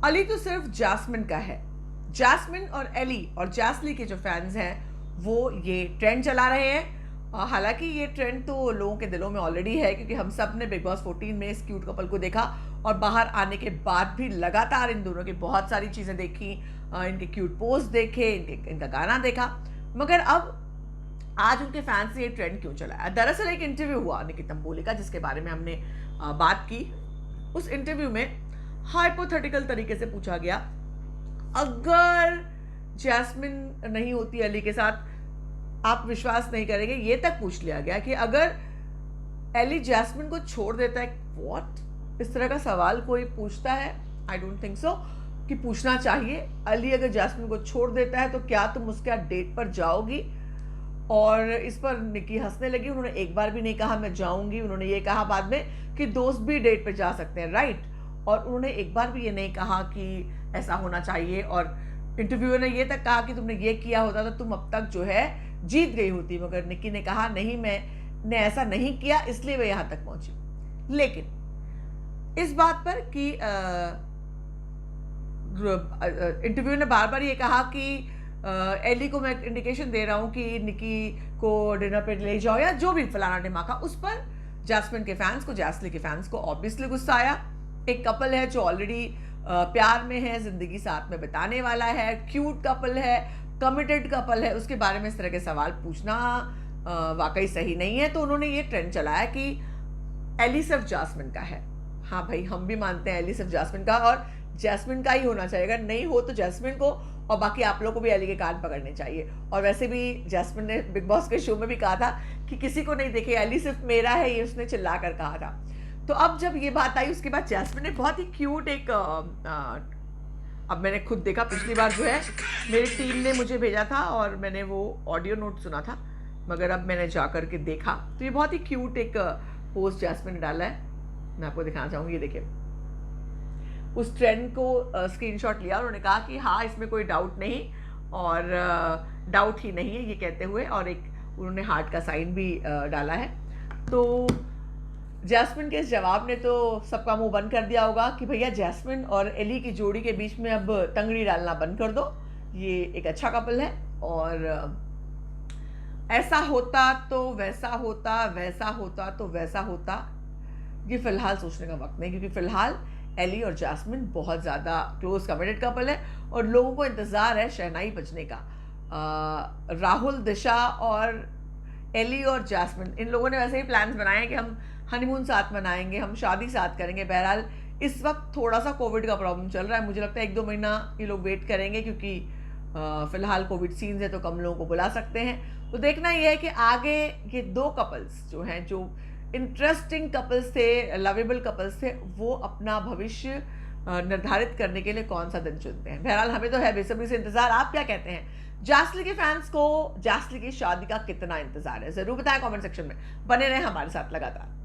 अली तो सिर्फ जैस्मिन का है। जैस्मिन और एली और जैस्ली के जो फैंस हैं वो ये ट्रेंड चला रहे हैं। हालांकि ये ट्रेंड तो लोगों के दिलों में ऑलरेडी है, क्योंकि हम सब ने बिग बॉस 14 में इस क्यूट कपल को देखा और बाहर आने के बाद भी लगातार इन दोनों की बहुत सारी चीज़ें देखी, इनके क्यूट पोस्ट देखे, इनका गाना देखा। मगर अब आज उनके फैंस ने ये ट्रेंड क्यों चलाया? दरअसल एक इंटरव्यू हुआ निकी तंबोली का, जिसके बारे में हमने बात की। उस इंटरव्यू में हाइपोथेटिकल तरीके से पूछा गया, अगर जैस्मिन नहीं होती अली के साथ, आप विश्वास नहीं करेंगे, ये तक पूछ लिया गया कि अगर एली जैस्मिन को छोड़ देता है, व्हाट, इस तरह का सवाल कोई पूछता है? आई डोंट थिंक सो कि पूछना चाहिए। अली अगर जैस्मिन को छोड़ देता है तो क्या तुम उसके डेट पर जाओगी? और इस पर निकी हंसने लगी। उन्होंने एक बार भी नहीं कहा मैं जाऊंगी। उन्होंने ये कहा बाद में कि दोस्त भी डेट पे जा सकते हैं, राइट? और उन्होंने एक बार भी ये नहीं कहा कि ऐसा होना चाहिए। और इंटरव्यूअर ने ये तक कहा कि तुमने ये किया होता तो तुम अब तक जो है जीत गई होती। मगर निकी ने कहा नहीं, मैंने ऐसा नहीं किया, इसलिए मैं यहां तक पहुंची। लेकिन इस बात पर कि इंटरव्यू ने बार बार ये कहा कि एली को मैं इंडिकेशन दे रहा हूं कि निकी को डिनर पे ले जाओ या जो भी फलाना ढिमाका। उस पर जैस्मिन के फैंस को, जैस्ली के फैंस को ऑब्वियसली गुस्सा आया। एक कपल है जो ऑलरेडी प्यार में है, जिंदगी साथ में बिताने वाला है, क्यूट कपल है, कमिटेड कपल है, उसके बारे में इस तरह के सवाल पूछना वाकई सही नहीं है। तो उन्होंने ये ट्रेंड चलाया कि एली सिर्फ जैस्मिन का है। हाँ भाई, हम भी मानते हैं एली सिर्फ जैस्मिन का, और जैस्मिन का ही होना चाहिए। अगर नहीं हो तो जैस्मिन को, और बाकी आप लोगों को भी एली के कान पकड़ने चाहिए। और वैसे भी जैस्मिन ने बिग बॉस के शो में भी कहा था कि किसी को नहीं देखे, एली सिर्फ मेरा है, ये उसने चिल्ला कर कहा था। तो अब जब ये बात आई, उसके बाद जैस्मिन ने बहुत ही क्यूट एक अब मैंने खुद देखा, पिछली बार जो है मेरी टीम ने मुझे भेजा था और मैंने वो ऑडियो नोट सुना था, मगर अब मैंने जा करके देखा तो ये बहुत ही क्यूट एक पोस्ट जैस्मिन ने डाला है। मैं आपको दिखाना चाहूँगी, ये देखिए। उस ट्रेंड को स्क्रीनशॉट लिया, उन्होंने कहा कि हाँ, इसमें कोई डाउट नहीं, और डाउट ही नहीं है ये कहते हुए, और एक उन्होंने हार्ट का साइन भी डाला है। तो जैस्मिन के इस जवाब ने तो सबका मुंह बंद कर दिया होगा कि भैया जैस्मिन और एली की जोड़ी के बीच में अब तंगड़ी डालना बंद कर दो, ये एक अच्छा कपल है। और ऐसा होता तो वैसा होता, वैसा होता तो वैसा होता, ये फिलहाल सोचने का वक्त नहीं, क्योंकि फिलहाल एली और जैस्मिन बहुत ज़्यादा क्लोज कमिटेड कपल है और लोगों को इंतज़ार है शहनाई बजने का। राहुल, दिशा और एली और जैस्मिन, इन लोगों ने वैसे ही प्लान्स बनाए हैं कि हम हनीमून साथ मनाएंगे, हम शादी साथ करेंगे। बहरहाल इस वक्त थोड़ा सा कोविड का प्रॉब्लम चल रहा है, मुझे लगता है 1-2 महीना ये लोग वेट करेंगे, क्योंकि फिलहाल कोविड सीन्स है तो कम लोगों को बुला सकते हैं। तो देखना ये है कि आगे ये 2 कपल्स जो हैं, जो इंटरेस्टिंग कपल्स थे, लवेबल कपल्स थे, वो अपना भविष्य निर्धारित करने के लिए कौन सा दिन चुनते हैं। बहरहाल हमें तो है बेसब्री से इंतजार। आप क्या कहते हैं? जैस्ली के फैंस को जैस्ली की शादी का कितना इंतजार है? जरूर बताएं कमेंट सेक्शन में। बने रहें हमारे साथ लगातार।